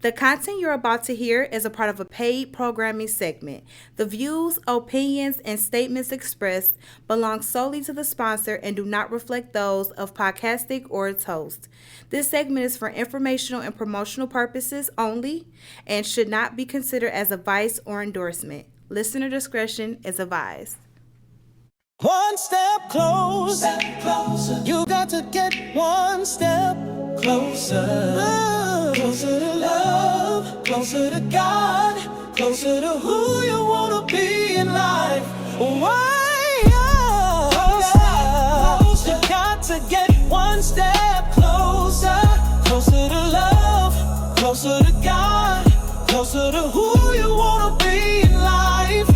The content you're about to hear is a part of a paid programming segment. The views, opinions, and statements expressed belong solely to the sponsor and do not reflect those of Podcastic or its host. This segment is for informational and promotional purposes only and should not be considered as advice or endorsement. Listener discretion is advised. One step closer, you got to get one step closer. Closer to love, closer to God, closer to who you want to be in life. Why? You got to get one step closer. Closer to love, closer to God, closer to who you want to be in life.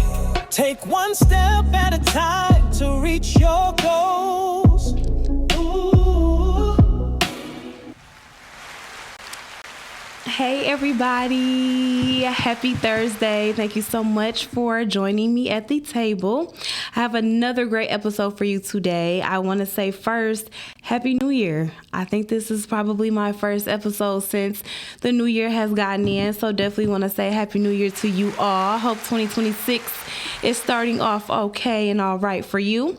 Take one step at a time to reach your goals. Ooh. Hey everybody, happy Thursday. Thank you so much for joining me at the table. I have another great episode for you today. I want to say first, Happy New Year. I think this is probably my first episode since the new year has gotten in, so definitely want to say Happy New Year to you all. Hope 2026 is starting off okay and all right for you.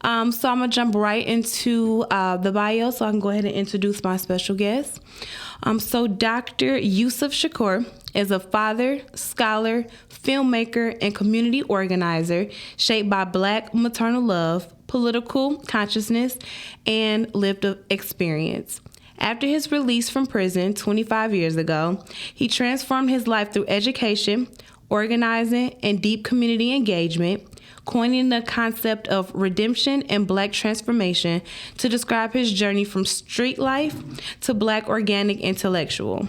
So I'm going to jump right into the bio so I can go ahead and introduce my special guest. So Dr. Yusef Shakur is a father, scholar, filmmaker, and community organizer shaped by Black maternal love, political consciousness, and lived experience. After his release from prison 25 years ago, he transformed his life through education, organizing, and deep community engagement, coining the concept of redemption and Black transformation to describe his journey from street life to Black organic intellectual.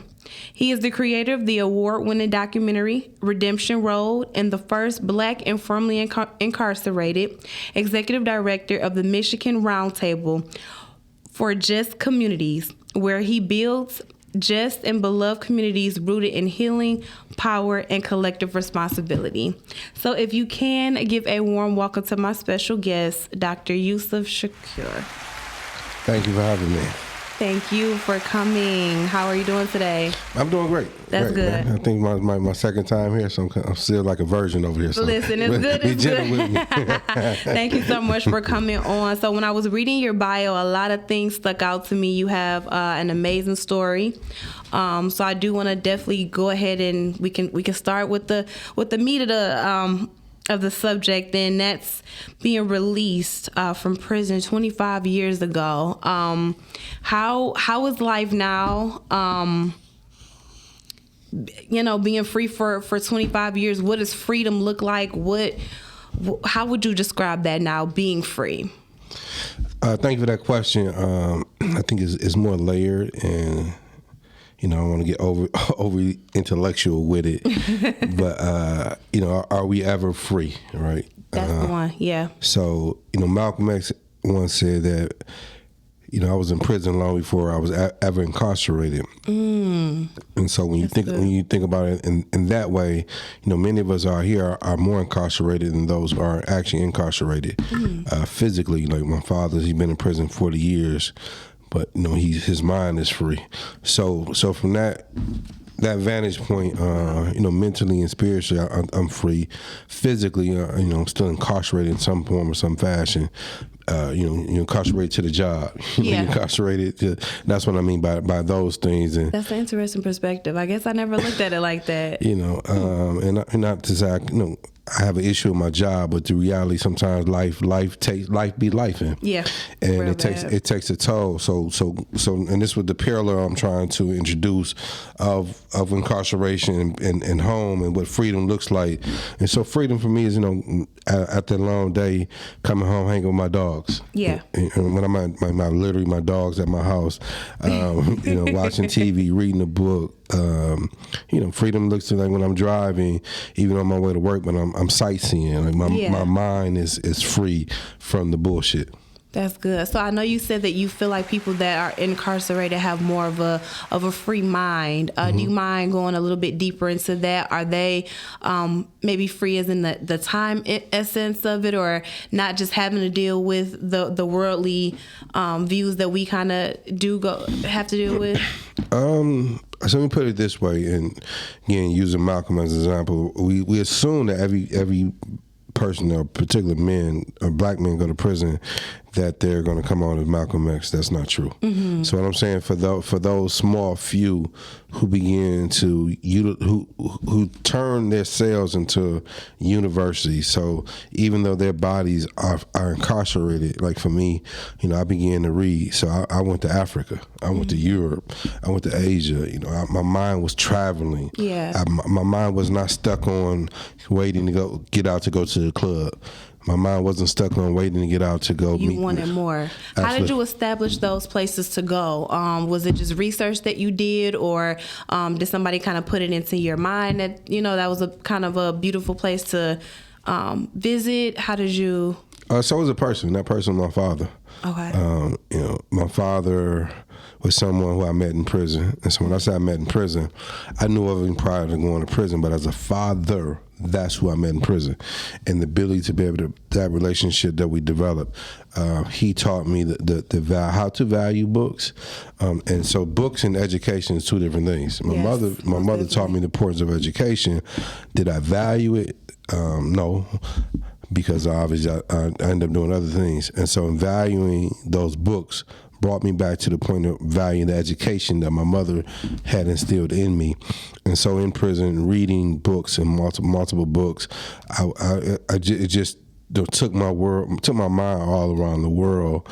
He is the creator of the award-winning documentary Redemption Road and the first Black and formerly incarcerated executive director of the Michigan Roundtable for Just Communities, where he builds just and beloved communities rooted in healing, power, and collective responsibility. So if you can, give a warm welcome to my special guest, Dr. Yusef Shakur. Thank you for having me. Thank you for coming. How are you doing today? I'm doing great. That's good. Man. I think my second time here, so I'm still like a virgin over here. So listen, it's good. It's good. With me. Thank you so much for coming on. So when I was reading your bio, a lot of things stuck out to me. You have an amazing story. So I do want to definitely go ahead and we can start with the meat of the subject, and that's being released from prison 25 years ago. How is life now? Being free for 25 years. What does freedom look like? How would you describe that now, being free? Thank you for that question. I think it's more layered, and I don't want to get over intellectual with it, but are we ever free? Right. That's the one. Yeah. So Malcolm X once said that I was in prison long before I was ever incarcerated. And so when you think about it in that way, many of us are more incarcerated than those who are actually incarcerated physically. Like my father, he's been in prison 40 years. But his mind is free. So from that vantage point, mentally and spiritually, I'm free. Physically, I'm still incarcerated in some form or some fashion. You're incarcerated to the job. Yeah. Incarcerated. That's what I mean by those things. And that's an interesting perspective. I guess I never looked at it like that. And not to say I have an issue with my job, but the reality sometimes life be lifing. Yeah. And it takes a toll. So and this was the parallel I'm trying to introduce of incarceration and home and what freedom looks like. And so freedom for me is after a long day, coming home, hanging with my dogs. Yeah. And when I'm literally my dogs at my house, watching TV, reading a book. Freedom looks like when I'm driving, even on my way to work, but I'm sightseeing. Like my mind is free from the bullshit. That's good. So I know you said that you feel like people that are incarcerated have more of a free mind. Do you mind going a little bit deeper into that? Are they maybe free as in the time essence of it, or not just having to deal with the worldly views that we kind of have to deal with? So let me put it this way, and again, using Malcolm as an example, we assume that every person, or particular men or black men, go to prison, that they're going to come on as Malcolm X. That's not true. Mm-hmm. So what I'm saying, for those small few who begin to who turn their cells into universities. So even though their bodies are incarcerated, like for me, I began to read. So I went to Africa, I went to Europe, I went to Asia. My mind was traveling. Yeah. My mind was not stuck on waiting to get out to go to the club. My mind wasn't stuck on waiting to get out to go meet. You wanted more. Absolutely. How did you establish those places to go? Was it just research that you did, or did somebody kind of put it into your mind that, that was a kind of a beautiful place to visit? How did you? So it was a person. That person was my father. Okay. My father was someone who I met in prison. And so when I say I met in prison, I knew of him prior to going to prison, but as a father, that's who I met in prison. And the ability to be able to, that relationship that we developed, he taught me how to value books. And so books and education is two different things. My mother taught me the importance of education. Did I value it? No. Because obviously I ended up doing other things. And so in valuing those books brought me back to the point of valuing the education that my mother had instilled in me. And so in prison, reading books and multiple books, it just took my mind all around the world,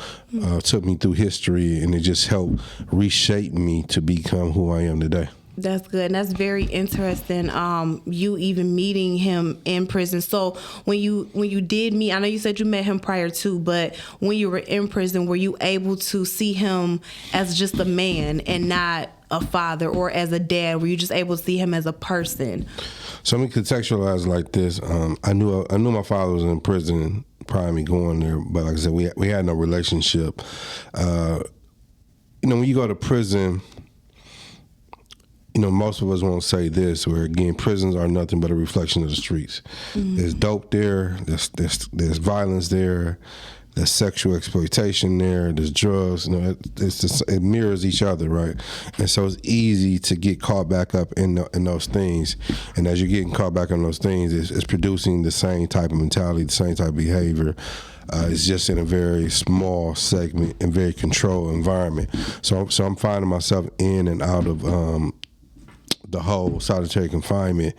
took me through history, and it just helped reshape me to become who I am today. That's good. And that's very interesting. You even meeting him in prison. So when you did meet, I know you said you met him prior to, but when you were in prison, were you able to see him as just a man and not a father, or as a dad? Were you just able to see him as a person? So let me contextualize like this. I knew my father was in prison prior to me going there, but like I said, we had no relationship. When you go to prison, most of us won't say this, where again, prisons are nothing but a reflection of the streets. Mm-hmm. There's dope there, there's violence there, there's sexual exploitation there, there's drugs. It mirrors each other, right? And so it's easy to get caught back up in those things. And as you're getting caught back on those things, it's producing the same type of mentality, the same type of behavior. It's just in a very small segment and very controlled environment. So I'm finding myself in and out of the whole solitary confinement.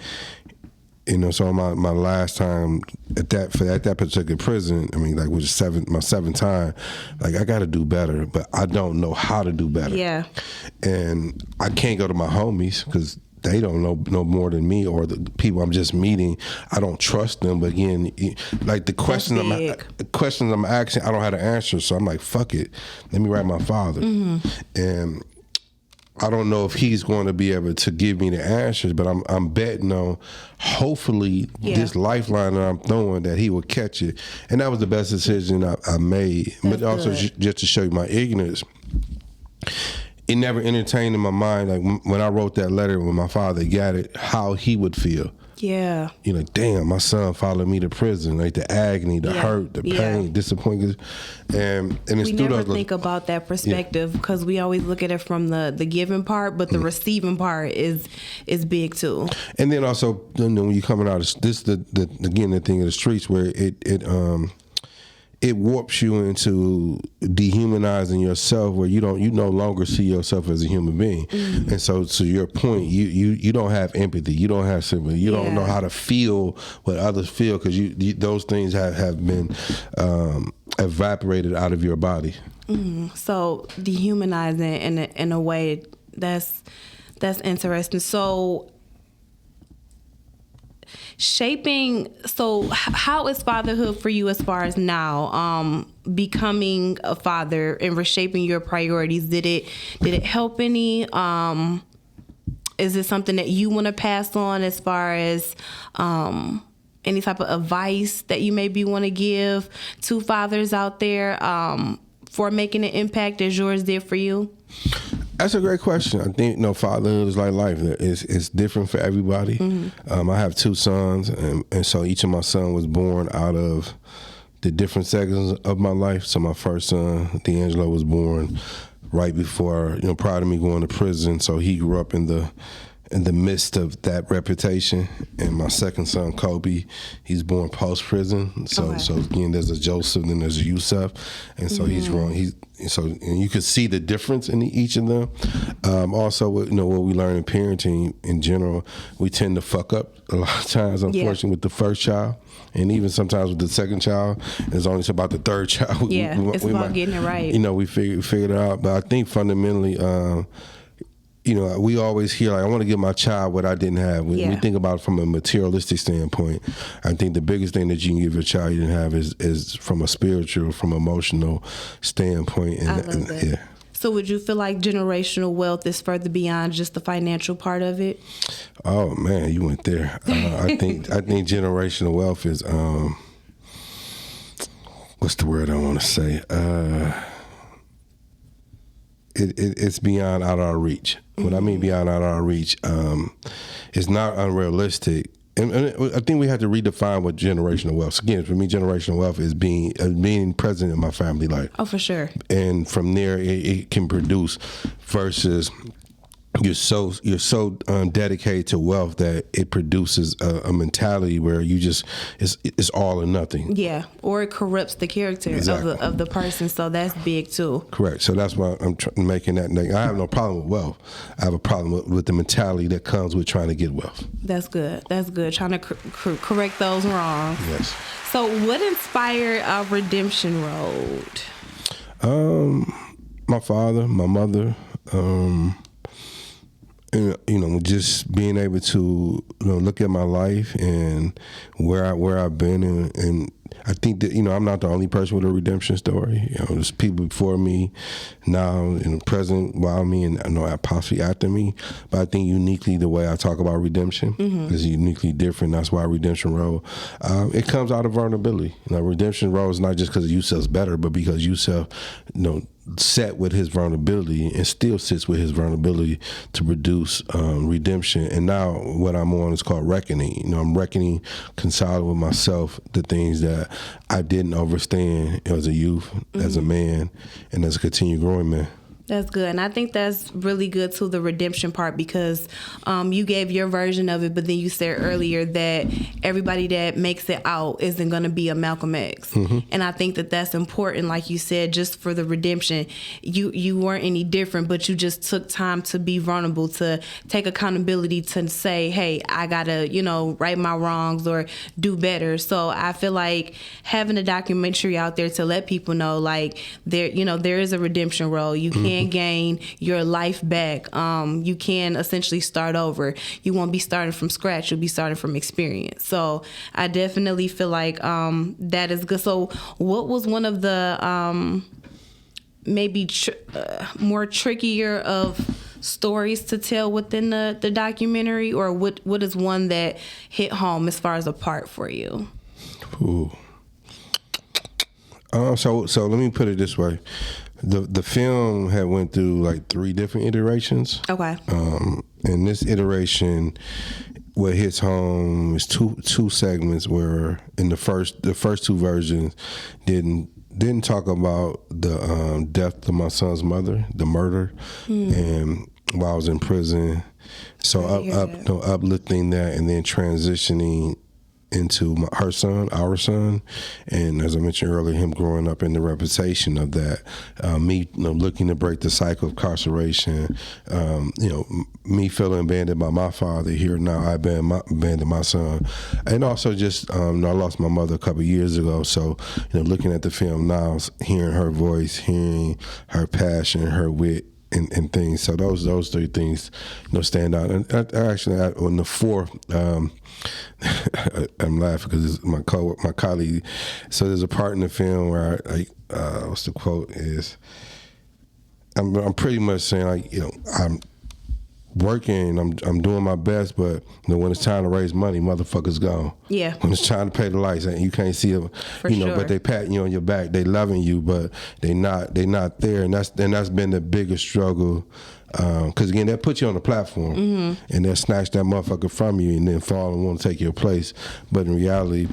So my last time at that particular prison, which is my seventh time, I got to do better, but I don't know how to do better. Yeah. And I can't go to my homies because they don't know more than me, or the people I'm just meeting, I don't trust them. But again, the questions I'm asking, I don't have the answer. So I'm like, fuck it, let me write my father. Mm-hmm. And I don't know if he's going to be able to give me the answers, but I'm betting on hopefully this lifeline that I'm throwing, that he will catch it. And that was the best decision I made. That's but also just to show you my ignorance, it never entertained in my mind, when I wrote that letter, when my father got it, how he would feel. Yeah. Damn, my son followed me to prison. The agony, the hurt, the pain, disappointment. And it's we never think about that perspective, because we always look at it from the giving part, but the receiving part is big too. And then also, when you're coming out of this, the thing of the streets, where it warps you into dehumanizing yourself, where you no longer see yourself as a human being. Mm-hmm. And so to your point, you don't have empathy, you don't have sympathy, you don't know how to feel what others feel, because those things have been evaporated out of your body. Mm-hmm. So dehumanizing in a way that's interesting. So how is fatherhood for you as far as now, becoming a father and reshaping your priorities? Did it help any? Is it something that you want to pass on as far as any type of advice that you maybe want to give to fathers out there for making an impact as yours did for you? That's a great question. I think fatherhood is like life. It's different for everybody. Mm-hmm. I have two sons, and so each of my sons was born out of the different segments of my life. So my first son, D'Angelo, was born right before, prior to me going to prison. So he grew up in the midst of that reputation. And my second son, Kobe, he's born post prison. So again, there's a Joseph, then there's a Yusef, and so he's grown. And you could see the difference in each of them. Also, what we learn in parenting in general, we tend to fuck up a lot of times, unfortunately, with the first child. And even sometimes with the second child, it's only about the third child. It's about getting it right. We figured it out. But I think fundamentally, we always hear, like, I want to give my child what I didn't have. We think about it from a materialistic standpoint. I think the biggest thing that you can give your child you didn't have is from a spiritual, from an emotional standpoint. I love that. Yeah. So would you feel like generational wealth is further beyond just the financial part of it? Oh, man, you went there. I think generational wealth is, what's the word I want to say? It's beyond out of our reach. What I mean beyond out of our reach, it's not unrealistic. And I think we have to redefine what generational wealth. So again, for me, generational wealth is being present in my family life. Oh, for sure. And from there, it can produce versus you're so dedicated to wealth that it produces a mentality where you just it's all or nothing. Yeah, or it corrupts the character of the person. So that's big too. Correct. So that's why I'm making that. I have no problem with wealth. I have a problem with the mentality that comes with trying to get wealth. That's good. Trying to correct those wrongs. Yes. So what inspired a redemption road? My father, my mother. And, just being able to look at my life and where I've been, and I think that I'm not the only person with a redemption story. There's people before me, now in the present, while me, and possibly after me. But I think uniquely the way I talk about redemption is uniquely different. That's why Redemption Road, it comes out of vulnerability. Redemption Road is not just because Yusef's better, but because Yusef, set with his vulnerability and still sits with his vulnerability to produce redemption. And now what I'm on is called reckoning. I'm reckoning, consolidating with myself the things that I didn't understand as a youth, as a man, and as a continued growing man. That's good. And I think that's really good too, the redemption part, because you gave your version of it, but then you said earlier that everybody that makes it out isn't going to be a Malcolm X. And I think that that's important, like you said, just for the redemption. You weren't any different, but you just took time to be vulnerable, to take accountability, to say, hey, I got to, right my wrongs or do better. So I feel like having a documentary out there to let people know, like, there is a redemption road. You can't gain your life back. You can essentially start over. You won't be starting from scratch. You'll be starting from experience. So I definitely feel like that is good. So what was one of the maybe more trickier of stories to tell within the documentary, or what is one that hit home as far as a part for you? Ooh. So let me put it this way. The film had went through like 3 different iterations. Okay. And this iteration, what hits home is two segments where in the first 2 versions didn't talk about the death of my son's mother, the murder, and while I was in prison. So uplifting that and then transitioning into our son, and as I mentioned earlier, him growing up in the reputation of that, me looking to break the cycle of incarceration, me feeling abandoned by my father. Here now I abandoned my son, and also just I lost my mother a couple of years ago. So looking at the film now, hearing her voice, hearing her passion, her wit, and things. So those 3 things stand out. And actually on the 4th, I'm laughing because it's my colleague. So there's a part in the film where what's the quote is, I'm pretty much saying I'm working, I'm doing my best, but when it's time to raise money, motherfuckers gone. Yeah. When it's time to pay the lights, and you can't see them, sure. But they pat you on your back, they loving you, but they not there, and that's been the biggest struggle. Because again, that puts you on the platform, and they'll snatch that motherfucker from you, and then fall and want to take your place. But in reality,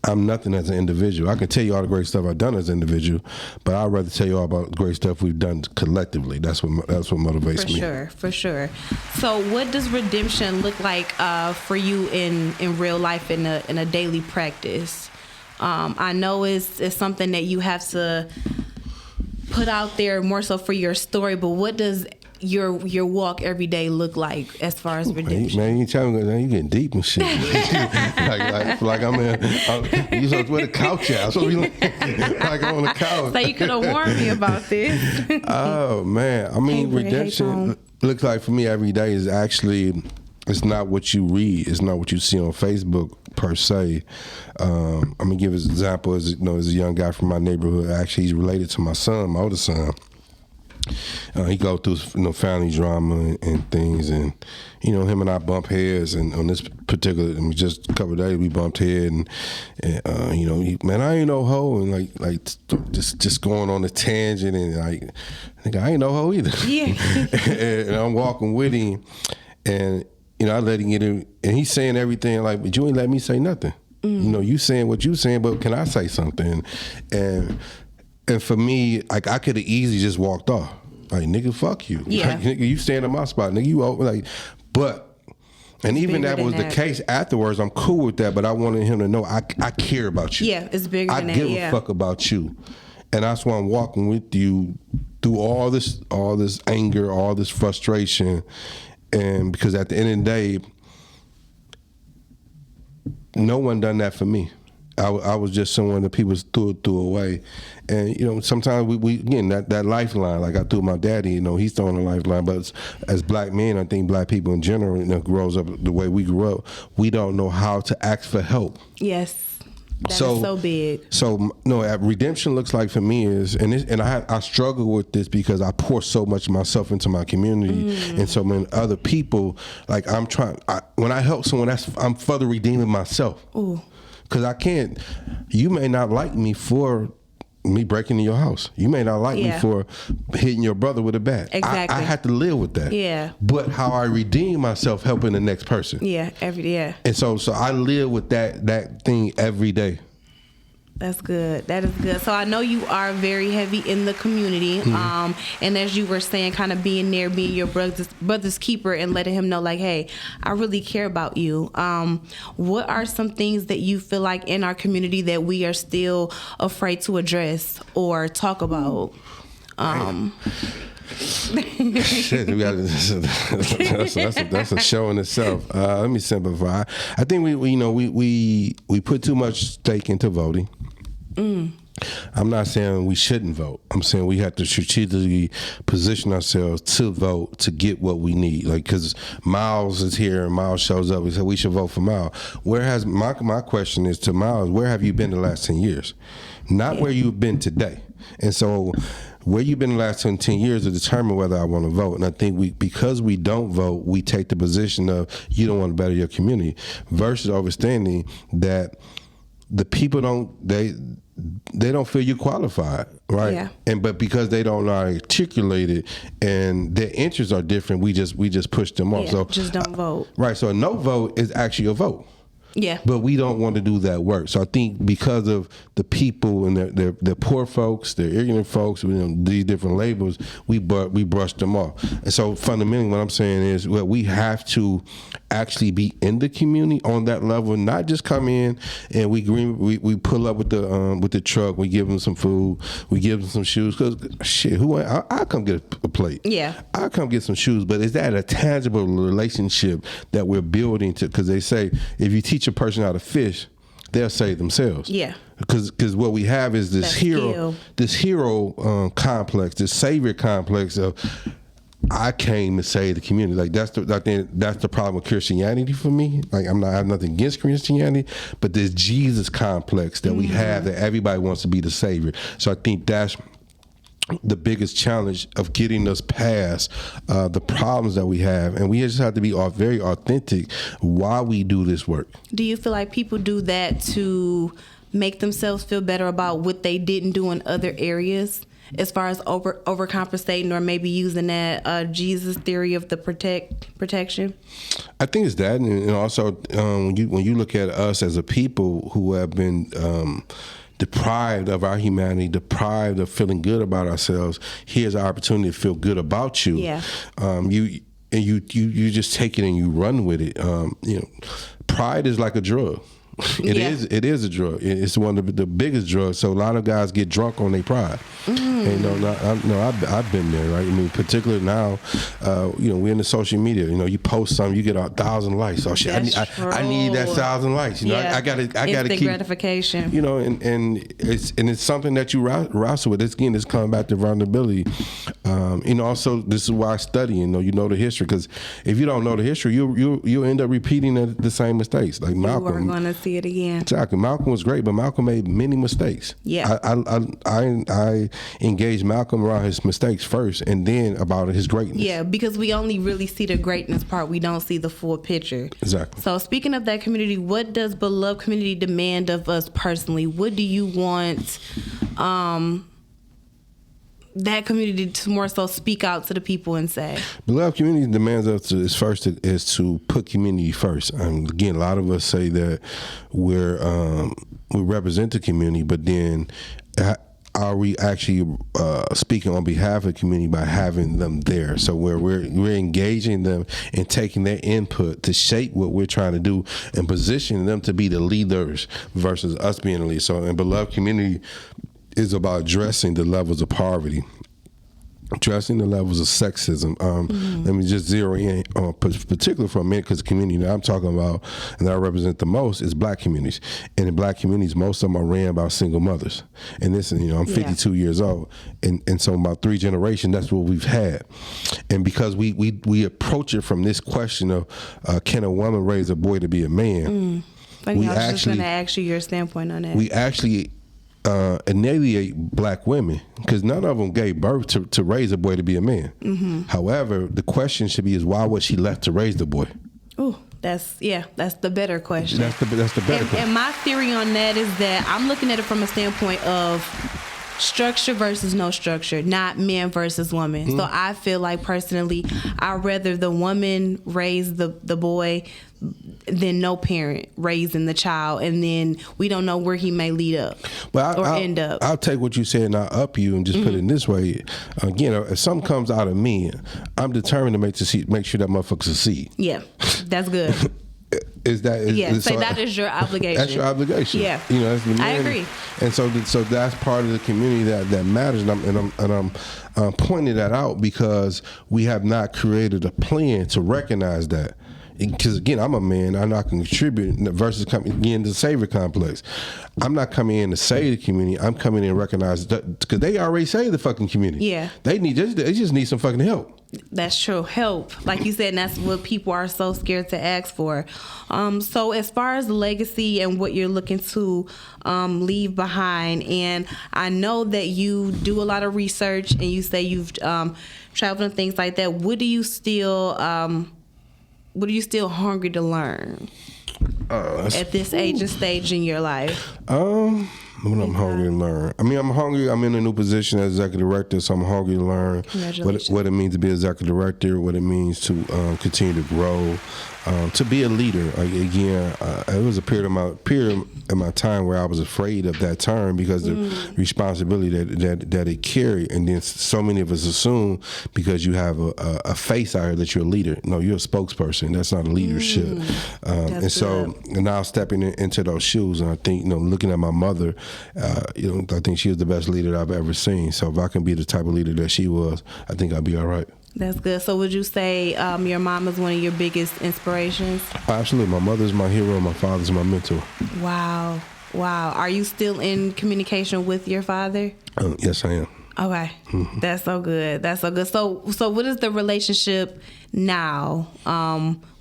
I'm nothing as an individual. I can tell you all the great stuff I've done as an individual, but I'd rather tell you all about the great stuff we've done collectively. That's what motivates me. For sure. So, what does redemption look like for you in real life, in a daily practice? I know it's something that you have to put out there more so for your story, but what does your walk every day look like as far as redemption? Man, you tell me, man, you getting deep and shit. like I'm in. You supposed where the couch at? I'm supposed to be like I'm on the couch. So you could have warned me about this. Oh man, I mean, redemption looks like for me every day is actually. It's not what you read. It's not what you see on Facebook per se. I'm gonna give an example. As a young guy from my neighborhood. Actually, he's related to my son, my older son. He go through family drama and things, and him and I bump heads. And on this particular, just a couple of days, we bumped head, and man, I ain't no hoe, and like just going on a tangent, and like, nigga, I ain't no hoe either. Yeah. And I'm walking with him, and I let him get in, and he's saying everything like, but you ain't let me say nothing. You saying what you saying, but can I say something? And for me, like, I could have easily just walked off. Like, nigga, fuck you. Yeah. Like, nigga, you stand in my spot. Nigga, you over. Like, but, and it's even that was the case afterwards, I'm cool with that, but I wanted him to know I care about you. Yeah, it's bigger than that. I give a fuck about you. And that's why I'm walking with you through all this anger, all this frustration. And because at the end of the day, no one done that for me. I was just someone that people threw away. And, sometimes we again, that lifeline, like I threw my daddy, he's throwing a lifeline. But as black men, I think black people in general, grows up the way we grew up, we don't know how to ask for help. Yes. That is so big. So redemption looks like for me is, and I struggle with this because I pour so much of myself into my community, and so many other people. Like when I help someone, I'm further redeeming myself. Ooh. Because I can't. You may not like me for me breaking in your house. You may not like me for hitting your brother with a bat. Exactly. I have to live with that. Yeah. But how I redeem myself helping the next person. Yeah. And so I live with that thing every day. That's good. That is good. So I know you are very heavy in the community. And as you were saying, kind of being there, being your brother's keeper and letting him know, like, hey, I really care about you. What are some things that you feel like in our community that we are still afraid to address or talk about? Shit, that's a show in itself. Let me simplify. I think we put too much stake into voting. I'm not saying we shouldn't vote. I'm saying we have to strategically position ourselves to vote to get what we need. Like, because Miles is here and Miles shows up. We said we should vote for Miles. My question is to Miles, where have you been the last 10 years? Not where you've been today. And so where you've been the last 10 years to determine whether I want to vote. And I think because we don't vote, we take the position of you don't want to better your community versus understanding that the people they don't feel you qualified, right? Yeah. But because they don't know how to articulate it and their interests are different, we just push them off. Yeah, so just don't vote. Right. So a no vote is actually a vote. Yeah. But we don't want to do that work. So I think because of the people and their poor folks, their ignorant folks, these different labels, we brush them off. And so fundamentally what I'm saying is we have to actually be in the community on that level, not just come in and we pull up with the truck, we give them some food, we give them some shoes, because shit, I'll come get a plate. Yeah. I'll come get some shoes, but is that a tangible relationship that we're building to? Because they say if you teach a person how to fish, they'll save themselves. Yeah. Because what we have is this hero complex, this savior complex of I came to save the community. Like I think that's the problem with Christianity for me. Like I have nothing against Christianity, but this Jesus complex that we have that everybody wants to be the savior. So I think that's the biggest challenge of getting us past the problems that we have, and we just have to be very authentic while we do this work. Do you feel like people do that to make themselves feel better about what they didn't do in other areas? as far as overcompensating or maybe using that Jesus theory of the protection? I think it's that, and also when you look at us as a people who have been deprived of our humanity, deprived of feeling good about ourselves, here's our opportunity to feel good about you. Yeah. You just take it and you run with it. Pride is like a drug. It is a drug. It's one of the biggest drugs. So a lot of guys get drunk on their pride. And I've been there, right? I mean, particularly now, we're in the social media. You post something, you get 1,000 likes. Oh shit, I need that 1,000 likes. I gotta keep gratification. And it's something that you wrestle with. It's coming back to vulnerability. Also this is why I study. You know the history, because if you don't know the history, you'll end up repeating the same mistakes. Like Malcolm. You are going to see it again. Exactly. Malcolm was great, but Malcolm made many mistakes. Yeah. I engaged Malcolm around his mistakes first, and then about his greatness. Yeah, because we only really see the greatness part. We don't see the full picture. Exactly. So speaking of that community, what does Beloved Community demand of us personally? What do you want that community to more so speak out to the people and say? Beloved Community demands us is to put community first. Again, a lot of us say that we represent the community, but then are we actually speaking on behalf of the community by having them there? So we're engaging them and taking their input to shape what we're trying to do and positioning them to be the leaders versus us being the lead. So in Beloved Community is about addressing the levels of poverty, addressing the levels of sexism. Let me just zero in on particularly for a minute, because the community that I'm talking about and that I represent the most is black communities. And in black communities, most of them are ran by single mothers. And this, I'm 52 years old. And so about 3 generations, that's what we've had. And because we approach it from this question of can a woman raise a boy to be a man? I was just going to ask you your standpoint on that. We actually annihilate black women, because none of them gave birth to raise a boy to be a man. However, the question should be is why was she left to raise the boy? Oh, that's the better question. That's the better question. And my theory on that is that I'm looking at it from a standpoint of structure versus no structure, not man versus woman. So I feel like personally, I'd rather the woman raise the boy than no parent raising the child, and then we don't know where he may lead up end up. I'll take what you said and I'll up you and just put it in this way. Again, if something comes out of me, I'm determined to make sure that motherfucker succeed. Yeah, that's good. That is your obligation. That's your obligation. Yeah, I agree. And so that's part of the community that matters. And I'm pointing that out because we have not created a plan to recognize that. Because again, I'm a man, I'm not going to contribute versus coming in the savior complex. I'm not coming in to save the community. I'm coming in and recognize that, because they already saved the fucking community. Yeah, they just need some fucking help. That's true. Help, like you said, and that's what people are so scared to ask for. So as far as legacy and what you're looking to leave behind, and I know that you do a lot of research, and you say you've traveled and things like that. What are you still hungry to learn at this age and stage in your life? When I'm hungry to learn. I mean, I'm hungry. I'm in a new position as executive director, so I'm hungry to learn what it means to be executive director, what it means to continue to grow, to be a leader. Again, it was a period in my time where I was afraid of that term because the responsibility that it carried, and then so many of us assume because you have a face out here that you're a leader. No, you're a spokesperson. That's not a leadership. And so now stepping into those shoes, and I think looking at my mother. I think she was the best leader I've ever seen. So if I can be the type of leader that she was, I think I'll be all right. That's good. So would you say your mom is one of your biggest inspirations? Absolutely. My mother's my hero. My father's my mentor. Wow. Are you still in communication with your father? Yes, I am. Okay. That's so good. So what is the relationship now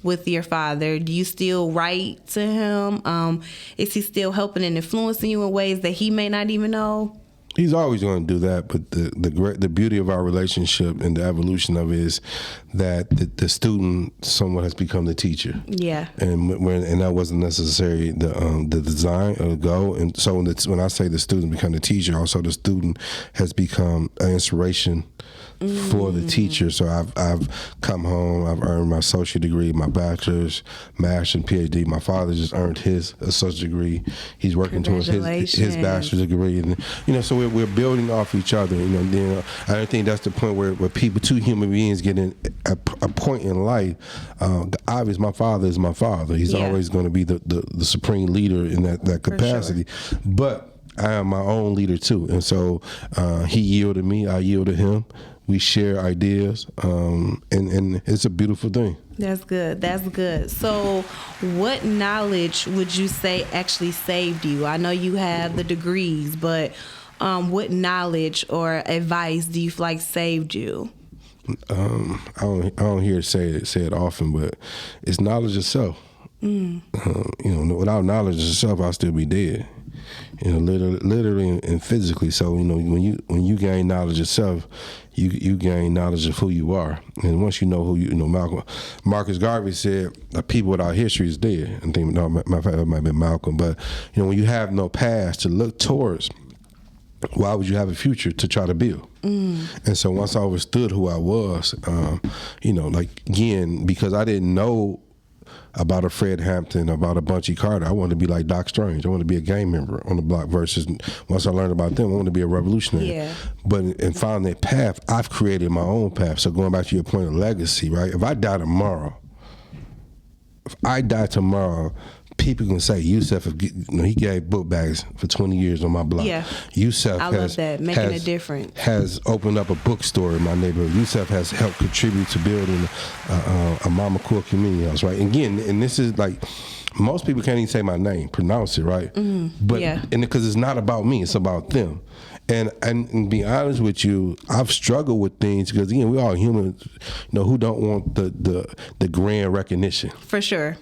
with your father? Do you still write to him? Is he still helping and influencing you in ways that he may not even know? He's always going to do that, but the beauty of our relationship and the evolution of it is that the student somewhat has become the teacher. Yeah. And that wasn't necessarily the design or the goal. And so when I say the student become the teacher, also the student has become an inspiration for the teacher. So I've come home, I've earned my associate degree, my bachelor's, master's, and PhD. My father just earned his associate degree. He's working towards his bachelor's degree, and so we're building off each other. I don't think that's the point where people, two human beings, get in a point in life. Obviously, my father is my father. He's always going to be the supreme leader in that capacity, sure. But I am my own leader too, and so he yielded me, I yielded him. We share ideas, and it's a beautiful thing. That's good. That's good. So what knowledge would you say actually saved you? I know you have the degrees, but what knowledge or advice do you feel like saved you? I don't hear it say it often, but it's knowledge of self. Without knowledge of self, I'll still be dead. Literally and physically. So when you gain knowledge of self, you gain knowledge of who you are. And once you know who Marcus Garvey said, "People without history is dead." I think matter of fact, it might have been Malcolm. But when you have no past to look towards, why would you have a future to try to build? And so once I understood who I was, again, because I didn't know about a Fred Hampton, about a Bunchy Carter, I wanted to be like Doc Strange. I wanted to be a gang member on the block versus once I learned about them, I wanted to be a revolutionary. Yeah. But in finding that path, I've created my own path. So going back to your point of legacy, right? If I die tomorrow, people can say Yusef, he gave book bags for 20 years on my block. Yeah. Yusef love that, making a difference. Has opened up a bookstore in my neighborhood. Yusef has helped contribute to building a Mama Cool community house, right? Again, and this is like, most people can't even say my name, pronounce it, right? But because it's not about me, it's about them. And to be honest with you, I've struggled with things because again, we all humans, who don't want the grand recognition. For sure.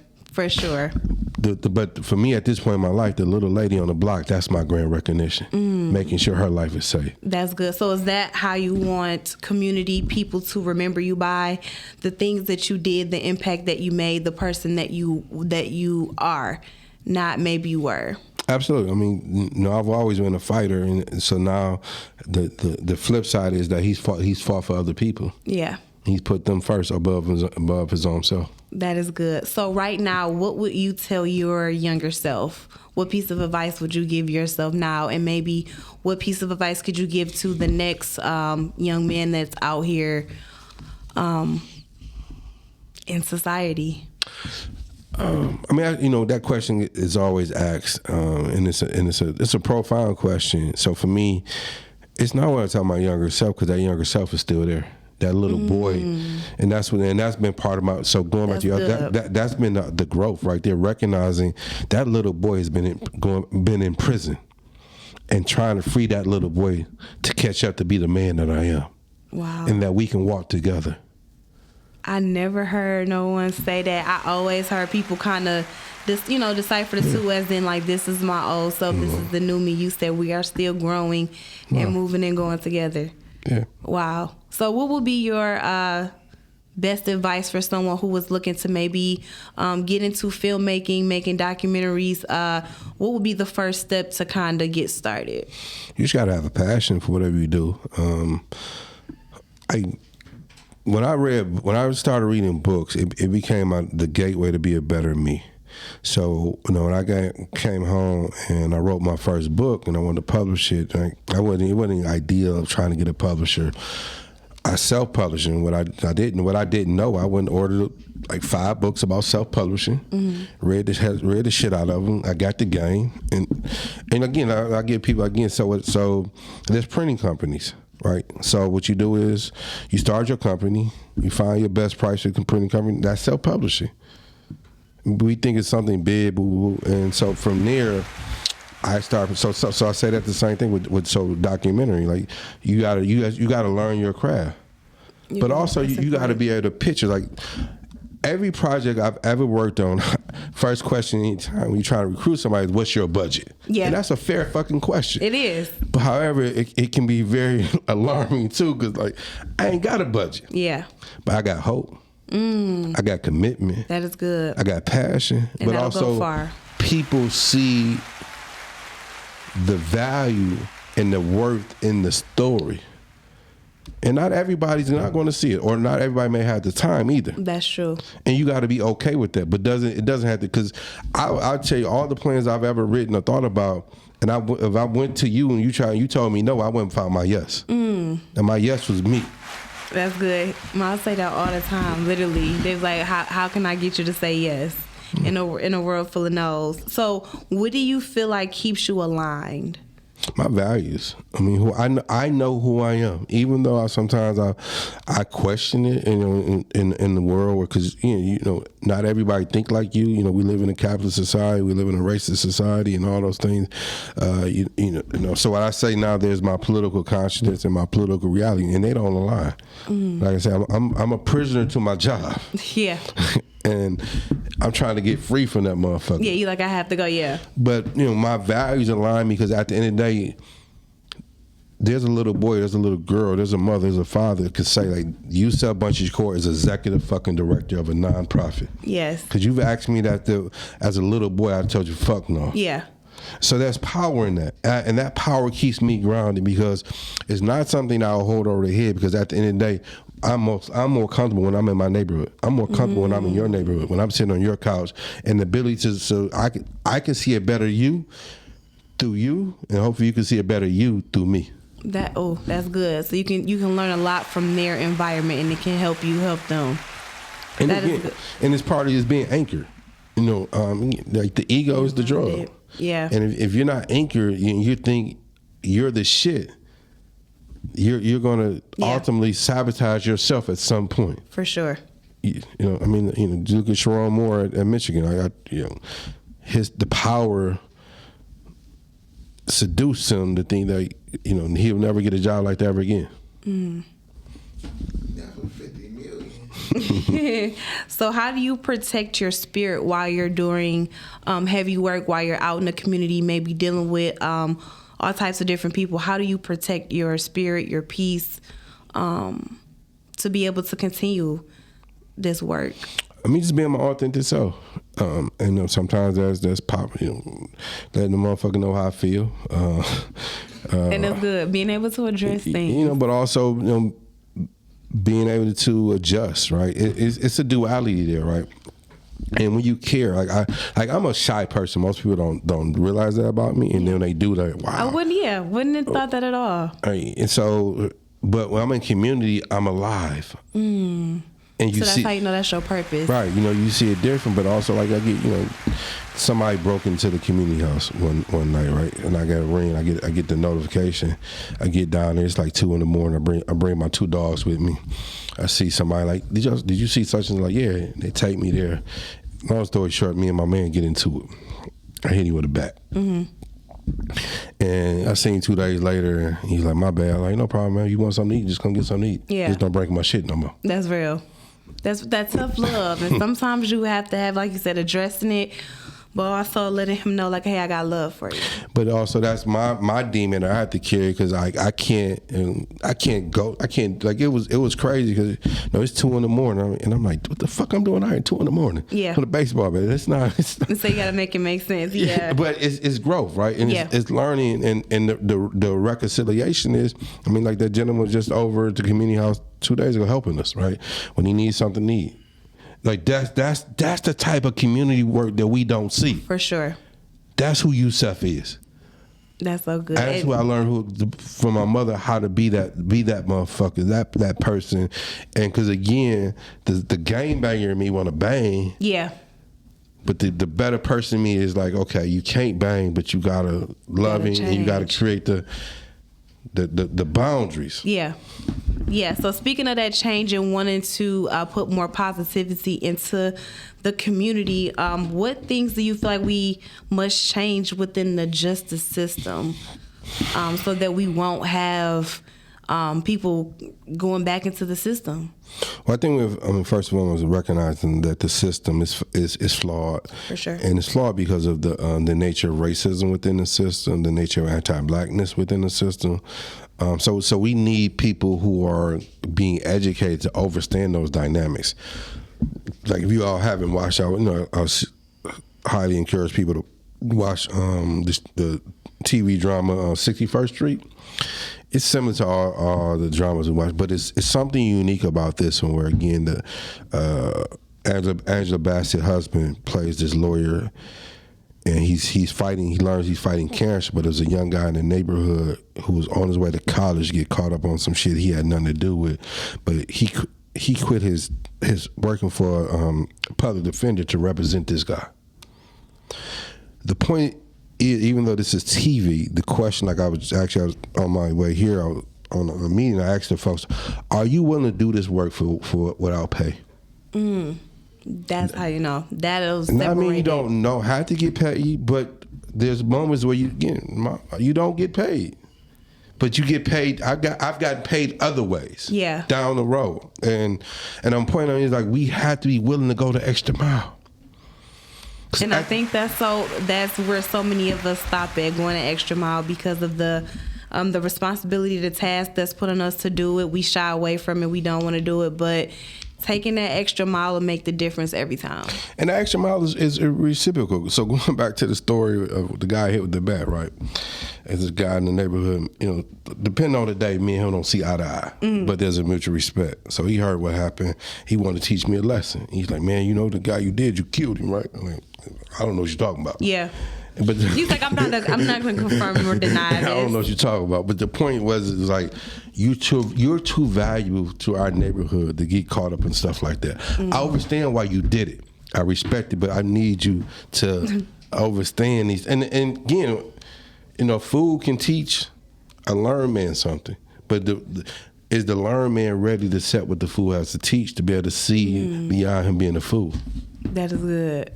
But for me, at this point in my life, the little lady on the block, that's my grand recognition, making sure her life is safe. That's good. So is that how you want community people to remember you by? The things that you did, the impact that you made, the person that you are, not maybe you were. Absolutely. I mean, I've always been a fighter, and so now the flip side is that he's fought for other people. Yeah. He's put them first above his own self. That is good. So right now, what would you tell your younger self? What piece of advice would you give yourself now? And maybe what piece of advice could you give to the next young man that's out here in society? That question is always asked, and it's a profound question. So for me, it's not what I tell my younger self, because that younger self is still there. That little boy, and that's been part of my. So going back to that's been the growth right there. Recognizing that little boy has been in prison, and trying to free that little boy to catch up to be the man that I am. Wow! And that we can walk together. I never heard no one say that. I always heard people kind of decipher the two as in like, this is my old self, this is the new me. You said we are still growing and moving and going together. Yeah. Wow. So what would be your best advice for someone who was looking to maybe get into filmmaking, making documentaries? What would be the first step to kind of get started? You just got to have a passion for whatever you do. When I started reading books, it became the gateway to be a better me. So, when I came home and I wrote my first book and I wanted to publish it, it wasn't the idea of trying to get a publisher. I self-publishing. What I didn't know, I went and ordered like 5 books about self-publishing. Read the shit out of them. I got the game, and again, I get people again. So there's printing companies. Right. So what you do is you start your company, you find your best price for the printing company. That's self-publishing. We think it's something big, and so from there, I started. So I say that the same thing with documentary. Like you gotta learn your craft, but also you gotta be able to picture. Like every project I've ever worked on, first question anytime when you try to recruit somebody is, what's your budget? Yeah. And that's a fair fucking question. It is. But however, it can be very alarming too, because like, I ain't got a budget. Yeah. But I got hope. I got commitment. That is good. I got passion. And but that'll also, go far. people see the value and the worth in the story. And not everybody's not going to see it, or not everybody may have the time either. That's true. And you got to be okay with that. But it doesn't have to, because I'll tell you all the plans I've ever written or thought about, and if I went to you and you told me no, I wouldn't find my yes. And my yes was me. That's good. I say that all the time. Literally, they're like, how can I get you to say yes in a world full of no's? So, what do you feel like keeps you aligned? My values. I mean, I know who I am, even though sometimes I question it. In the world, because not everybody think like you. We live in a capitalist society, we live in a racist society, and all those things. So what I say now, there's my political consciousness and my political reality, and they don't align. Like I said, I'm a prisoner to my job. Yeah. And I'm trying to get free from that motherfucker. Yeah, you like, I have to go, yeah. But, my values align, because at the end of the day, there's a little boy, there's a little girl, there's a mother, there's a father that could say, like, Yusef Shakur is executive fucking director of a nonprofit. Yes. Because you've asked me that as a little boy, I told you, fuck no. Yeah. So there's power in that. And that power keeps me grounded, because it's not something I'll hold over the head, because at the end of the day, I'm more comfortable when I'm in my neighborhood. I'm more comfortable when I'm in your neighborhood, when I'm sitting on your couch, and the ability so I can see a better you through you, and hopefully you can see a better you through me. That's good. So you can learn a lot from their environment, and it can help you help them. And that again, is good. And it's part of just being anchored. Like the ego is the drug. Yeah. And if you're not anchored, you think you're the shit, you're going to ultimately sabotage yourself at some point. For sure. Look at Sharon Moore at Michigan. The power seduced him to think that he'll never get a job like that ever again. $50 million. So how do you protect your spirit while you're doing heavy work, while you're out in the community, maybe dealing with all types of different people? How do you protect your spirit, your peace, to be able to continue this work? I mean, just being my authentic self. And sometimes that's pop, letting the motherfucker know how I feel. And it's good, being able to address things. But also, being able to adjust, right? It's a duality there, right? And when you care, I'm a shy person. Most people don't realize that about me, and then they do that. Wow, I wouldn't have thought that at all. Right. And so, but when I'm in community, I'm alive. And so that's how you know that's your purpose, right? You see it different, but also like I get, somebody broke into the community house one night, right? And I got a ring. I get the notification. I get down there. It's like 2 a.m. I bring my 2 dogs with me. I see somebody like, did you see such and like? Yeah. They take me there. Long story short, me and my man get into it. I hit him with a bat. And I seen 2 days later. He's like, my bad. I'm like, no problem, man. You want something to eat? Just come get something to eat. Yeah. Just don't break my shit no more. That's real. That's tough love, and sometimes you have to have, like you said, addressing it, but also letting him know, like, hey, I got love for you. But also that's my demon I have to carry, because I can't go. Like it was crazy, because it's 2 a.m. and I'm like, what the fuck I'm doing out here at 2 a.m? Yeah, for the baseball, but it's not. So you gotta make it make sense. Yeah, but it's growth, right? And it's learning, and the reconciliation is, I mean, like that gentleman was just over at the community house 2 days ago helping us, right? When he needs something to eat. Like that's the type of community work that we don't see. For sure. That's who Yusef is. That's so good. That's who I learned from my mother, how to be that motherfucker, that person. And because again, the game banger in me want to bang. Yeah. But the better person in me is like, okay, you can't bang, but you gotta love him, and you gotta create the boundaries. Yeah. So speaking of that change and wanting to put more positivity into the community, what things do you feel like we must change within the justice system so that we won't have people going back into the system? Well, I think first of all, was recognizing that the system is flawed. For sure. And it's flawed because of the nature of racism within the system, the nature of anti-blackness within the system. So we need people who are being educated to understand those dynamics. Like if you all haven't watched, I highly encourage people to watch the TV drama 61st Street. It's similar to all the dramas we watch, but it's something unique about this one where, again, the Angela Bassett's husband plays this lawyer, and he's fighting. He learns he's fighting cancer, but there's a young guy in the neighborhood who was on his way to college get caught up on some shit he had nothing to do with, but he quit his working for a public defender to represent this guy. The point, even though this is TV, the question, I was on my way here on a meeting, I asked the folks, are you willing to do this work for without pay? That's how you know. That'll separate. I mean, you don't have to get paid, but there's moments where you don't get paid. But you get paid. I've gotten paid other ways. Yeah. Down the road. And I'm pointing out, is like, we have to be willing to go the extra mile. And I think that's where so many of us stop at, going an extra mile, because of the responsibility, the task that's put on us to do it. We shy away from it. We don't want to do it, but taking that extra mile will make the difference every time. And the extra mile is reciprocal. So going back to the story of the guy hit with the bat, right? As this guy in the neighborhood, depending on the day, me and him don't see eye to eye, but there's a mutual respect. So he heard what happened. He wanted to teach me a lesson. He's like, man, the guy you killed him, right? I'm like, I don't know what you're talking about. Yeah. But he's like, I'm not going to confirm or deny this. I don't know what you're talking about. But the point was, like, you're too valuable to our neighborhood to get caught up in stuff like that. I understand why you did it. I respect it, but I need you to understand these. And again, food can teach a learned man something, but is the learned man ready to accept what the food has to teach, to be able to see beyond him being a food? That is good.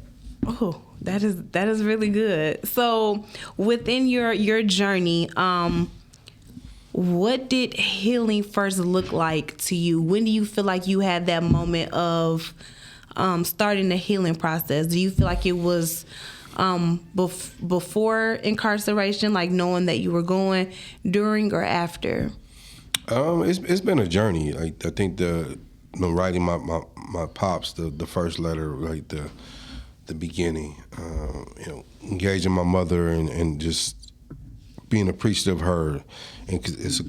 Oh, that is really good. So within your journey, what did healing first look like to you? When do you feel like you had that moment of starting the healing process? Do you feel like it was before incarceration, like knowing that you were going, during, or after? It's been a journey. Like, I think writing my pops, the first letter, like the beginning, engaging my mother and just being appreciative of her, and it's a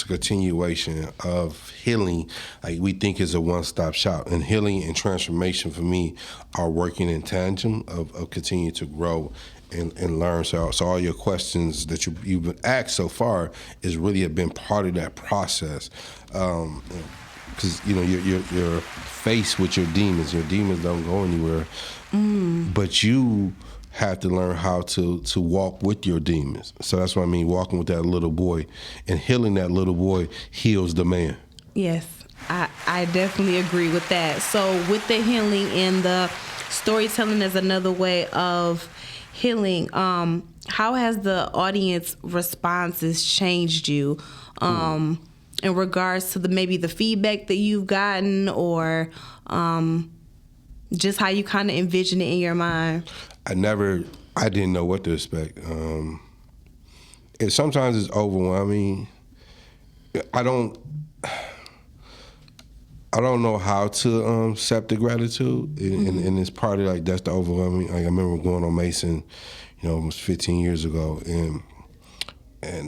continuation of healing. Like, we think is a one-stop shop, and healing and transformation for me are working in tandem of continuing to grow and learn. So all your questions that you've been asked so far is really have been part of that process. Because you're faced with your demons. Your demons don't go anywhere, but you have to learn how to walk with your demons. So that's what I mean, walking with that little boy, and healing that little boy heals the man. Yes, I definitely agree with that. So with the healing and the storytelling as another way of healing, how has the audience responses changed you? In regards to maybe the feedback that you've gotten, or just how you kind of envision it in your mind? I didn't know what to expect. Sometimes it's overwhelming. I don't know how to accept the gratitude, and it's part of, like, that's the overwhelming. Like, I remember going on Mason, almost 15 years ago, and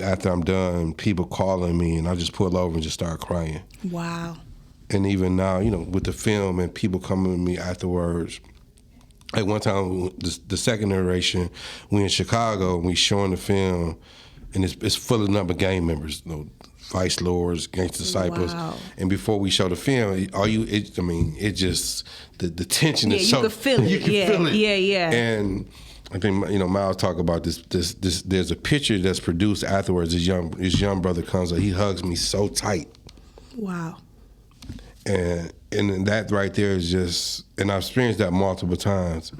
after I'm done, people calling me, and I just pull over and just start crying. Wow. And even now, with the film and people coming to me afterwards. Like, one time, the second iteration, we in Chicago, and we showing the film, and it's full of number gang members, vice lords, gangster disciples. Wow. And before we show the film, it just, the tension is so. You can feel it. You can feel it. Yeah. And I think, Miles talk about this. There's a picture that's produced afterwards. His young brother comes up. He hugs me so tight. Wow. And that right there is just, and I've experienced that multiple times,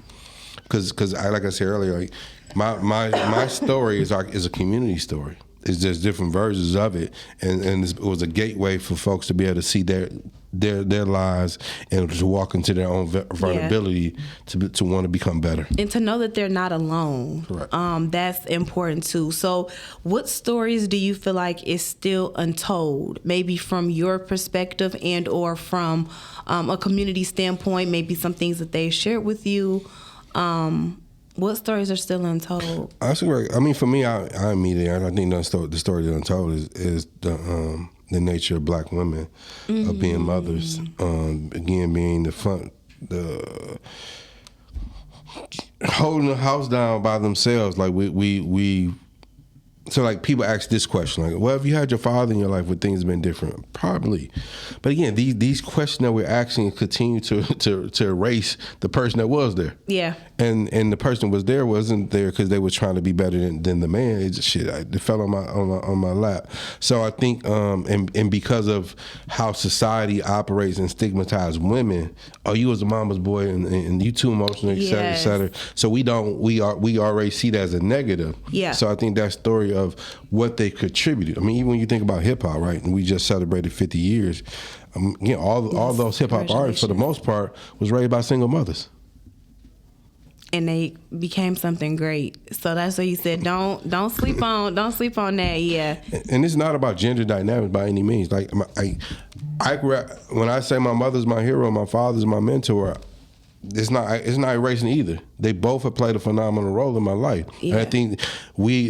because like I said earlier, like, my story is a community story. It's just different versions of it, and it was a gateway for folks to be able to see their lives and to walk into their own vulnerability to want to become better and to know that they're not alone. Correct. That's important too. So what stories do you feel like is still untold, maybe from your perspective and or from a community standpoint, maybe some things that they shared with you? What stories are still untold? That's great. I mean, for me, I think the story that's untold is the nature of Black women of being mothers. Again, being the holding the house down by themselves. Like we so like people ask this question, like, well, if you had your father in your life, would things have been different? Probably. But again, these questions that we're asking continue to erase the person that was there. Yeah. And the person wasn't there because they were trying to be better than the man. It just it fell on my lap. So I think and because of how society operates and stigmatizes women, oh, you was a mama's boy and you too emotional, et cetera, et cetera. So we already see that as a negative. Yeah. So I think that story of what they contributed. I mean, even when you think about hip hop, right? And we just celebrated 50 years. All those hip hop artists, for the most part, was raised by single mothers. And they became something great. So that's what you said. Don't sleep on that. Yeah. And it's not about gender dynamics by any means. Like I grew up, when I say my mother's my hero, my father's my mentor, it's not erasing either. They both have played a phenomenal role in my life. Yeah. And I think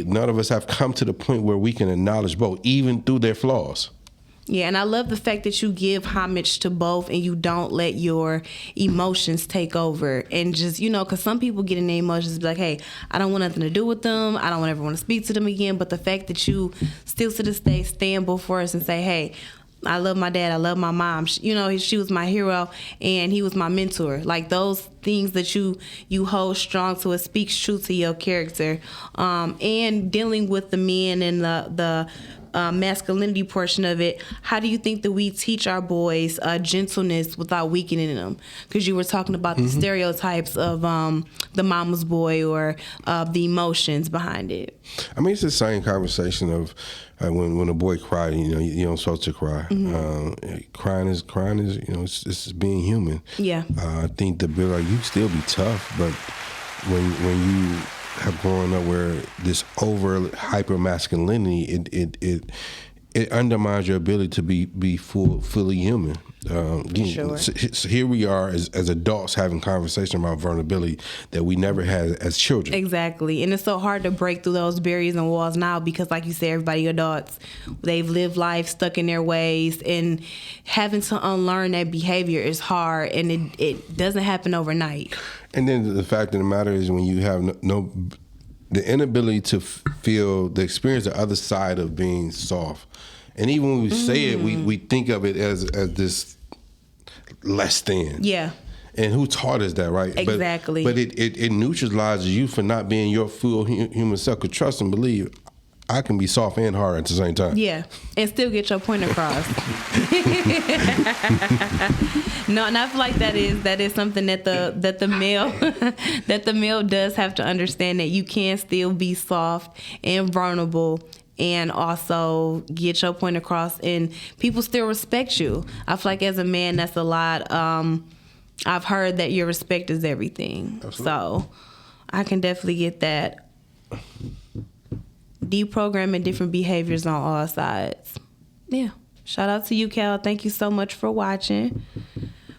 none of us have come to the point where we can acknowledge both, even through their flaws. Yeah, and I love the fact that you give homage to both and you don't let your emotions take over. And just, because some people get in their emotions, be like, hey, I don't want nothing to do with them. I don't ever want to speak to them again. But the fact that you still to this day stand before us and say, hey, I love my dad, I love my mom. She was my hero and he was my mentor. Like those things that you hold strong to, it speaks true to your character. And dealing with the men and the masculinity portion of it, how do you think that we teach our boys gentleness without weakening them? Because you were talking about the stereotypes of the mama's boy or the emotions behind it. I mean, it's the same conversation of when a boy cried, you don't supposed to cry. Crying is it's being human. Yeah. I think the bigger you still be tough, but when you have grown up where this over hyper masculinity, it undermines your ability to be fully human. Sure. So here we are as adults having conversation about vulnerability that we never had as children. Exactly. And it's so hard to break through those barriers and walls now because, like you said, everybody adults, they've lived life stuck in their ways, and having to unlearn that behavior is hard, and it doesn't happen overnight. And then the fact of the matter is when you have the inability to feel the experience the other side of being soft. And even when we say it, we think of it as this less than. Yeah. And who taught us that, right? Exactly. But it neutralizes you for not being your full human self. Because trust and believe, I can be soft and hard at the same time. Yeah, and still get your point across. No, and I feel like that is something that the male that the male does have to understand, that you can still be soft and vulnerable and also get your point across, and people still respect you. I feel like as a man, that's a lot. I've heard that your respect is everything. Absolutely. So I can definitely get that. Deprogramming different behaviors on all sides. Yeah. Shout out to you, Cal. Thank you so much for watching.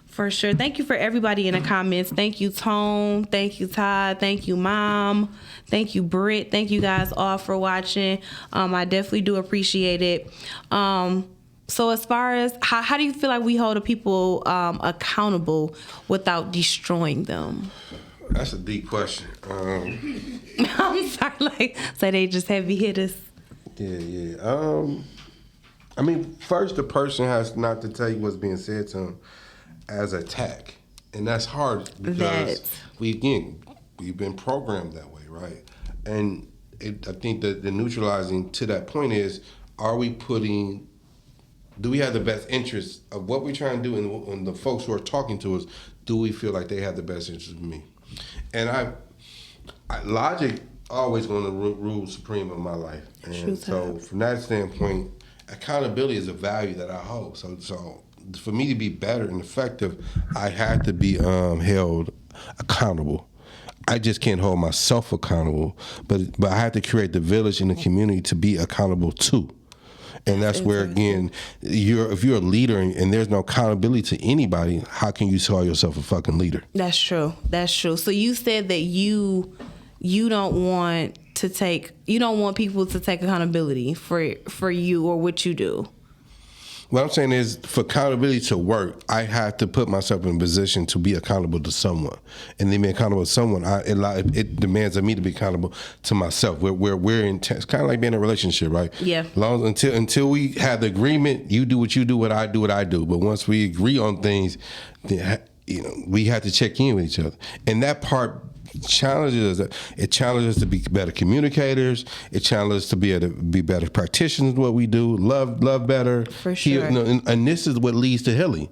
For sure. Thank you for everybody in the comments. Thank you, Tone. Thank you, Todd. Thank you, Mom. Thank you, Britt. Thank you guys all for watching. I definitely do appreciate it. So as far as how do you feel like we hold the people accountable without destroying them? That's a deep question. I'm sorry, so they just heavy hitters. Yeah. I mean, first the person has not to take what's being said to them as attack, and that's hard because we've been programmed that way, right? And I think that the neutralizing to that point is, do we have the best interest of what we're trying to do, and the folks who are talking to us, do we feel like they have the best interest of me? And logic always going to rule supreme in my life. And so from that standpoint, accountability is a value that I hold. So for me to be better and effective, I have to be held accountable. I just can't hold myself accountable, but I have to create the village and the community to be accountable to. And that's where, again, if you're a leader and there's no accountability to anybody, how can you call yourself a fucking leader? That's true. So you said that you don't want people to take accountability for you or what you do. What I'm saying is, for accountability to work, I have to put myself in a position to be accountable to someone. And then being accountable to someone, it demands of me to be accountable to myself. We're in, it's kind of like being in a relationship, right? Yeah. Until we have the agreement, you do what you do, what I do. But once we agree on things, then, we have to check in with each other. And that part challenges us. It challenges us to be better communicators. It challenges us to be able to be better practitioners in what we do, love better. For sure. And this is what leads to healing.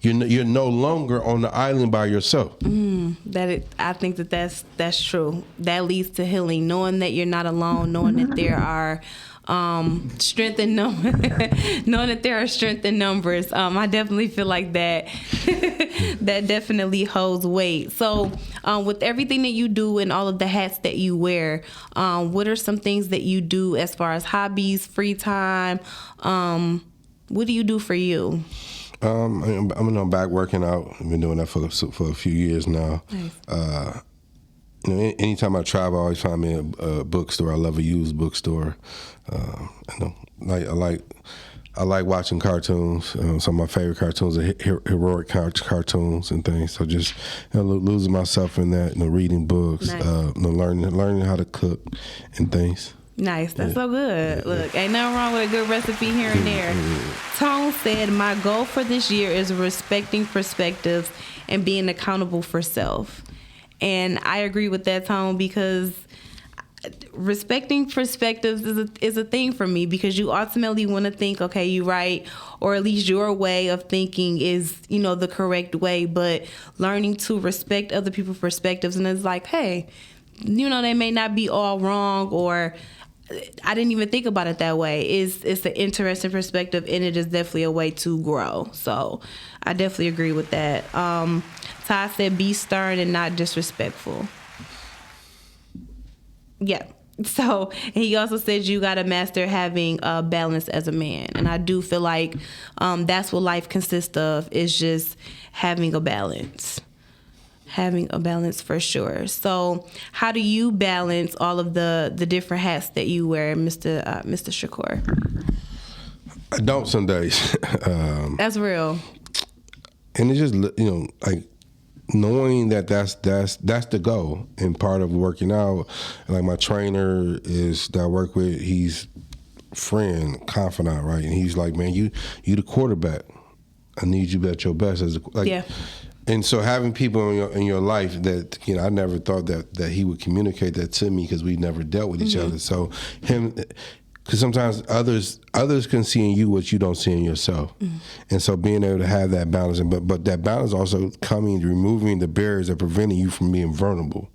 You're no longer on the island by yourself. I think that's true. That leads to healing, knowing that you're not alone, knowing that there are strength in knowing that there are strength in numbers. I definitely feel like that that definitely holds weight. So with everything that you do and all of the hats that you wear, what are some things that you do as far as hobbies, free time? What do you do for you? I'm back working out. I've been doing that for a few years now. Nice. Anytime I travel, I always find me a bookstore. I love a used bookstore. I like watching cartoons. Some of my favorite cartoons are heroic cartoons and things. So just losing myself in that, reading books, nice. Learning how to cook and things. Nice. That's so good. Look, ain't nothing wrong with a good recipe here and there. Tone said, my goal for this year is respecting perspectives and being accountable for self. And I agree with that, Tone, because respecting perspectives is a thing for me, because you ultimately want to think, okay, you're right, or at least your way of thinking is, the correct way, but learning to respect other people's perspectives. And it's like, hey, they may not be all wrong, or I didn't even think about it that way. It's an interesting perspective, and it is definitely a way to grow. So I definitely agree with that. Ty said, be stern and not disrespectful. Yeah. So he also said you got to master having a balance as a man. And I do feel like that's what life consists of, is just having a balance. Having a balance for sure. So how do you balance all of the different hats that you wear, Mr. Shakur? I don't some days. That's real. And it's just, like knowing that's the goal. And part of working out, like my trainer that I work with, he's friend, confidant, right? And he's like, man, you the quarterback. I need you at your best yeah. And so having people in your life that, I never thought that he would communicate that to me, because we never dealt with each other. So because sometimes others can see in you what you don't see in yourself. And so being able to have that balance, but that balance also removing the barriers that preventing you from being vulnerable.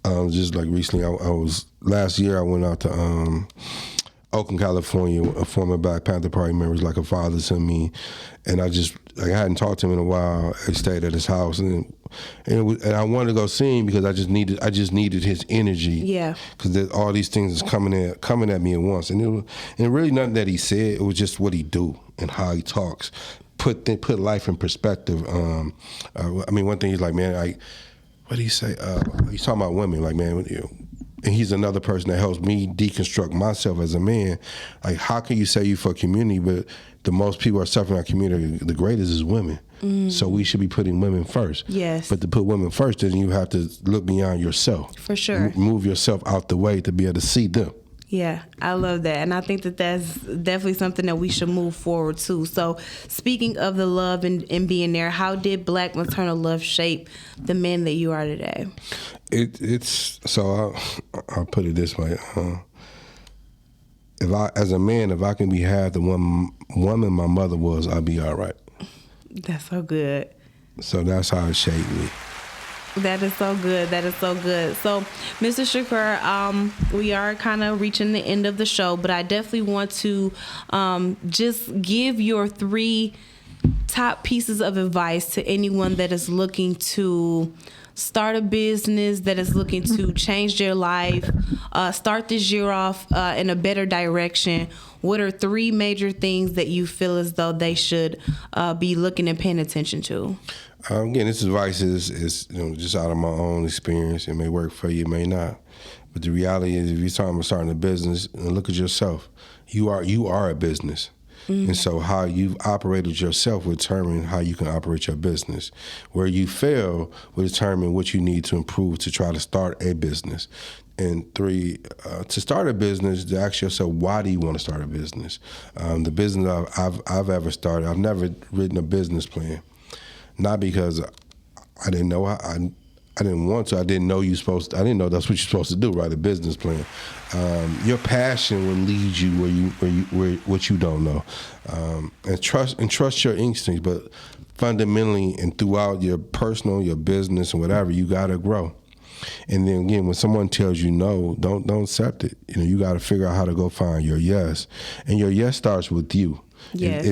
Just like recently, last year I went out to Oakland, California. A former Black Panther Party member was like a father to me, and I hadn't talked to him in a while. I stayed at his house, and I wanted to go see him because I just needed his energy. Yeah. Because all these things is coming at me at once, and really nothing that he said. It was just what he do and how he talks. Put life in perspective. One thing he's like, man, what did he say? He's talking about women, like, man, and he's another person that helps me deconstruct myself as a man. Like, how can you say you for community, but the most people are suffering in our community, the greatest is women. So we should be putting women first. Yes. But to put women first, then you have to look beyond yourself. For sure. Move yourself out the way to be able to see them. Yeah, I love that. And I think that that's definitely something that we should move forward to. So speaking of the love and being there, how did Black maternal love shape the man that you are today? I'll put it this way. As a man, if I can be half the woman my mother was, I'll be all right. That's so good. So that's how it shaped me. That is so good. That is so good. So, Mr. Shakur, we are kind of reaching the end of the show, but I definitely want to just give your 3 top pieces of advice to anyone that is looking to start a business, that is looking to change their life, start this year off in a better direction. What are 3 major things that you feel as though they should be looking and paying attention to? Again, this advice is just out of my own experience. It may work for you, it may not. But the reality is, if you're talking about starting a business, look at yourself. You are a business. And so how you've operated yourself will determine how you can operate your business. Where you fail will determine what you need to improve to try to start a business. And 3, to start a business, to ask yourself, why do you want to start a business? The business I've ever started, I've never written a business plan. Not because I didn't know I didn't want to. I didn't know I didn't know that's what you're supposed to do. Write a business plan. Your passion will lead you where what you don't know, and trust your instincts. But fundamentally, and throughout your personal, your business, and whatever, you gotta grow. And then again, when someone tells you no, don't accept it. You got to figure out how to go find your yes, and your yes starts with you. Yes.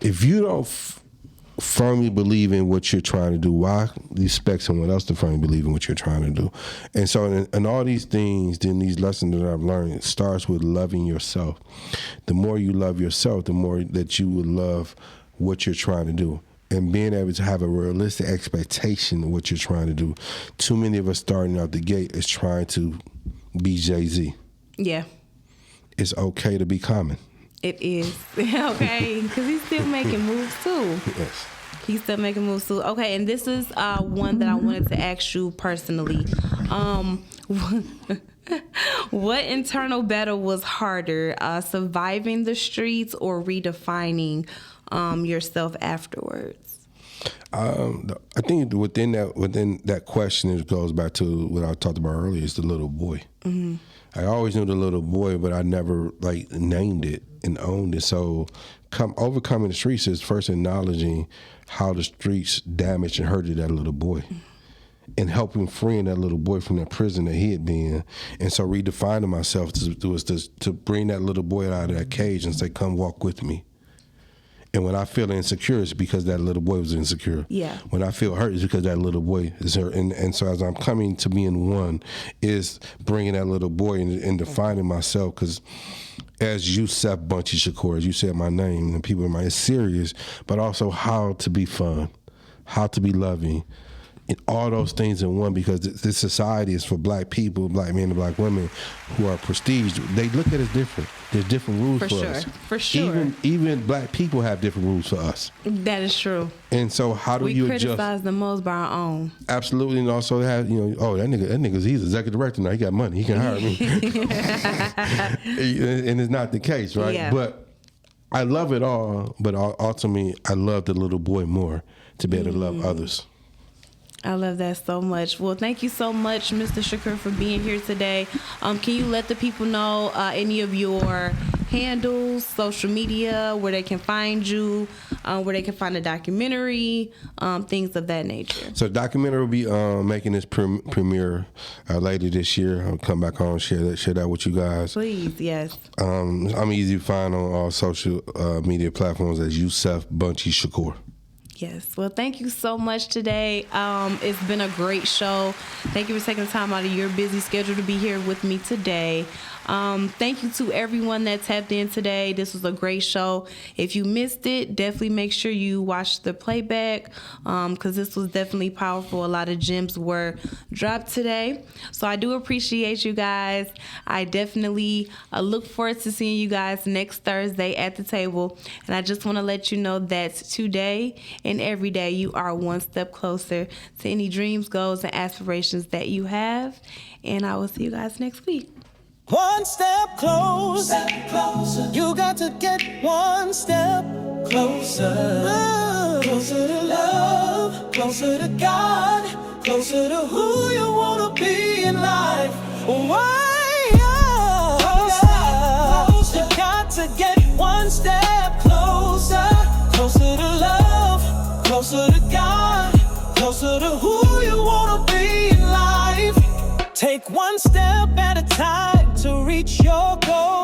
If you don't firmly believe in what you're trying to do, why expect someone else to firmly believe in what you're trying to do? And so in all these things, then these lessons that I've learned, it starts with loving yourself. The more you love yourself, the more that you will love what you're trying to do. And being able to have a realistic expectation of what you're trying to do. Too many of us starting out the gate is trying to be Jay-Z. Yeah. It's okay to be Common. It is. Okay, because he's still making moves too. Yes. He's still making moves too. Okay, and this is one that I wanted to ask you personally. What internal battle was harder, surviving the streets or redefining yourself afterwards? I think within that question, it goes back to what I talked about earlier. Is the little boy. Mm-hmm. I always knew the little boy, but I never named it and owned it. So, overcoming the streets is first acknowledging how the streets damaged and hurted that little boy, and helping freeing that little boy from that prison that he had been. And so, redefining myself to bring that little boy out of that cage and say, "Come walk with me." And when I feel insecure, it's because that little boy was insecure. Yeah. When I feel hurt, it's because that little boy is hurt. And so as I'm coming to being one, is bringing that little boy and defining myself. Because as Yusef Bunchy Shakur, as you said my name, and people in my, it's serious, but also how to be fun, how to be loving, and all those things in one, because this society is for black people, black men and black women who are prestige. They look at us different. There's different rules for us. For sure. Even black people have different rules for us. That is true. And so how do you adjust? We criticize the most by our own. Absolutely. And also have, that nigga's he's executive director now. He got money. He can hire me. And it's not the case, right? Yeah. But I love it all, but ultimately I love the little boy more to be able to love others. I love that so much. Well, thank you so much, Mr. Shakur, for being here today. Can you let the people know any of your handles, social media, where they can find you, where they can find a documentary, things of that nature? So the documentary will be making its premiere later this year. I'll come back on and share that with you guys. Please, yes. I'm easy to find on all social media platforms as Yusef Bunchy Shakur. Yes. Well, thank you so much today. It's been a great show. Thank you for taking the time out of your busy schedule to be here with me today. Thank you to everyone that tapped in today. This was a great show. If you missed it, definitely make sure you watch the playback because this was definitely powerful. A lot of gems were dropped today. So I do appreciate you guys. I definitely look forward to seeing you guys next Thursday at the table. And I just want to let you know that today and every day you are one step closer to any dreams, goals, and aspirations that you have. And I will see you guys next week. One step closer, you got to get one step closer. Closer to love, closer to God, closer to who you want to be in life. Why? You got to get one step closer. Closer to love, closer to God, closer to who you want Take one step at a time to reach your goal.